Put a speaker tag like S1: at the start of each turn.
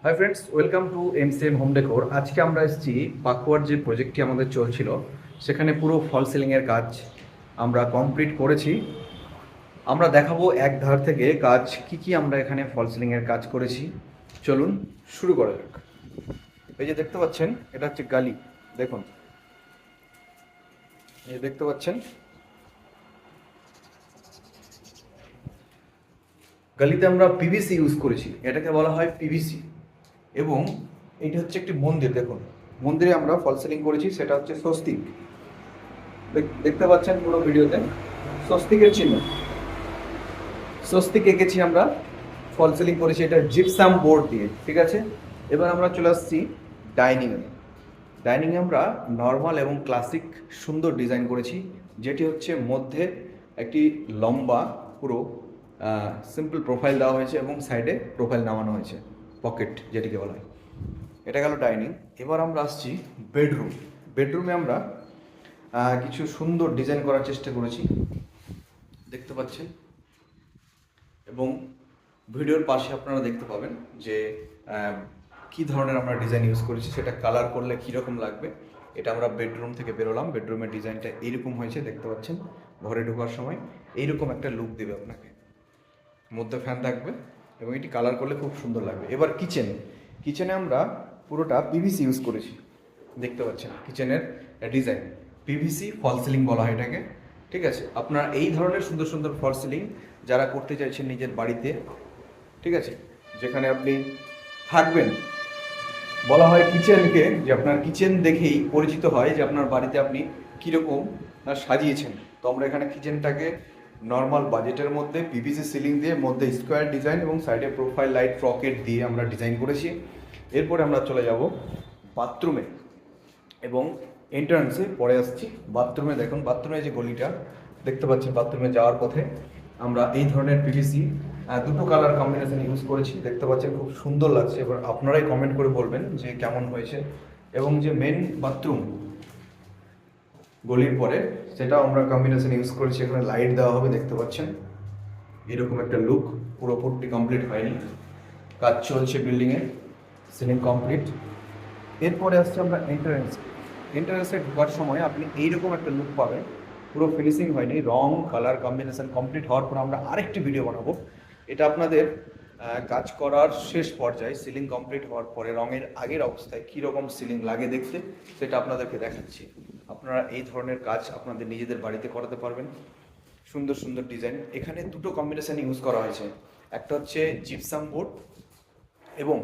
S1: Hi friends, welcome to MCM home decor. আজকে আমরা এসেছি পাকুয়ার যে প্রজেক্টটি আমাদের চলছিল সেখানে পুরো ফল সিলিংয়ের কাজ আমরা কমপ্লিট করেছি। আমরা দেখাবো এক ধার থেকে কাজ কি কি আমরা এখানে ফল সিলিংয়ের কাজ করেছি। চলুন শুরু করা যাক। এই যে দেখতে পাচ্ছেন, এটা হচ্ছে গালি। দেখুন, এই দেখতে পাচ্ছেন গালিতে আমরা পিভিসি ইউজ করেছি, এটাকে বলা হয় পিভিসি। এবং এটা হচ্ছে একটি মন্দির। দেখুন, মন্দিরে আমরা ফল সিলিং করেছি, সেটা হচ্ছে স্বস্তিক। দেখতে পাচ্ছেন পুরো ভিডিওতে স্বস্তিকের চিহ্ন, স্বস্তিক এঁকেছি আমরা, ফল সিলিং করেছি এটা জিপসাম বোর্ড দিয়ে। ঠিক আছে, এবার আমরা চলে আসছি ডাইনিংয়ে। ডাইনিংয়ে আমরা নর্মাল এবং ক্লাসিক সুন্দর ডিজাইন করেছি, যেটি হচ্ছে মধ্যে একটি লম্বা পুরো সিম্পল প্রোফাইল দেওয়া হয়েছে এবং সাইডে প্রোফাইল নামানো হয়েছে, পকেট যেটিকে বলা হয়। এটা গেল ডাইনিং। এবার আমরা আসছি বেডরুম। বেডরুমে আমরা কিছু সুন্দর ডিজাইন করার চেষ্টা করেছি, দেখতে পাচ্ছেন। এবং ভিডিওর পাশে আপনারা দেখতে পাবেন যে কি ধরনের আমরা ডিজাইন ইউজ করেছি, সেটা কালার করলে কীরকম লাগবে। এটা আমরা বেডরুম থেকে বেরোলাম, বেডরুমের ডিজাইনটা এইরকম হয়েছে, দেখতে পাচ্ছেন। ঘরে ঢোকার সময় এইরকম একটা লুক দেবে আপনাকে, মধ্যে ফ্যান থাকবে এবং এটি কালার করলে খুব সুন্দর লাগবে। এবার কিচেনে আমরা পুরোটা পিভিসি ইউজ করেছি, দেখতে পাচ্ছেন কিচেনের ডিজাইন। পিভিসি ফল সিলিং বলা হয় এটাকে। ঠিক আছে, আপনারা এই ধরনের সুন্দর সুন্দর ফল সিলিং যারা করতে চাইছেন নিজের বাড়িতে, ঠিক আছে, যেখানে আপনি থাকবেন, বলা হয় কিচেনকে, যে আপনার কিচেন দেখেই পরিচিত হয় যে আপনার বাড়িতে আপনি কীরকম সাজিয়েছেন। তো আমরা এখানে কিচেনটাকে নর্মাল বাজেটের মধ্যে পিভিসি সিলিং দিয়ে, মধ্যে স্কোয়ার ডিজাইন এবং সাইডে প্রোফাইল লাইট রকেট দিয়ে আমরা ডিজাইন করেছি। এরপরে আমরা চলে যাব বাথরুমে এবং এন্ট্রান্সে পরে আসছি। বাথরুমে দেখুন, বাথরুমে যে গলিটা দেখতে পাচ্ছেন, বাথরুমে যাওয়ার পথে আমরা এই ধরনের পিভিসি দুটো কালার কম্বিনেশন ইউজ করেছি, দেখতে পাচ্ছেন খুব সুন্দর লাগছে। এবার আপনারাই কমেন্ট করে বলবেন যে কেমন হয়েছে। এবং যে মেন বাথরুম গলির পরে, সেটাও আমরা কম্বিনেশন ইউজ করেছি, এখানে লাইট দেওয়া হবে, দেখতে পাচ্ছেন এরকম একটা লুক। পুরোপুরি কমপ্লিট হয়নি, কাজ চলছে বিল্ডিংয়ে, সিলিং কমপ্লিট। এরপরে আসছে আমরা এন্ট্রান্সে ঢোকার সময় আপনি এইরকম একটা লুক পাবেন, পুরো ফিনিশিং হয়নি, রং কালার কম্বিনেশন কমপ্লিট হওয়ার পর আমরা আরেকটি ভিডিও বানাবো। এটা আপনাদের কাজ করার শেষ পর্যায়ে, সিলিং কমপ্লিট হওয়ার পরে রঙের আগের অবস্থায় কীরকম সিলিং লাগে দেখতে, সেটা আপনাদেরকে দেখাচ্ছি। আপনারা এই ধরনের কাজ আপনাদের নিজেদের বাড়িতে করাতে পারবেন, সুন্দর সুন্দর ডিজাইন। এখানে দুটো কম্বিনেশন ইউজ করা হয়েছে, একটা হচ্ছে জিপসাম বোর্ড এবং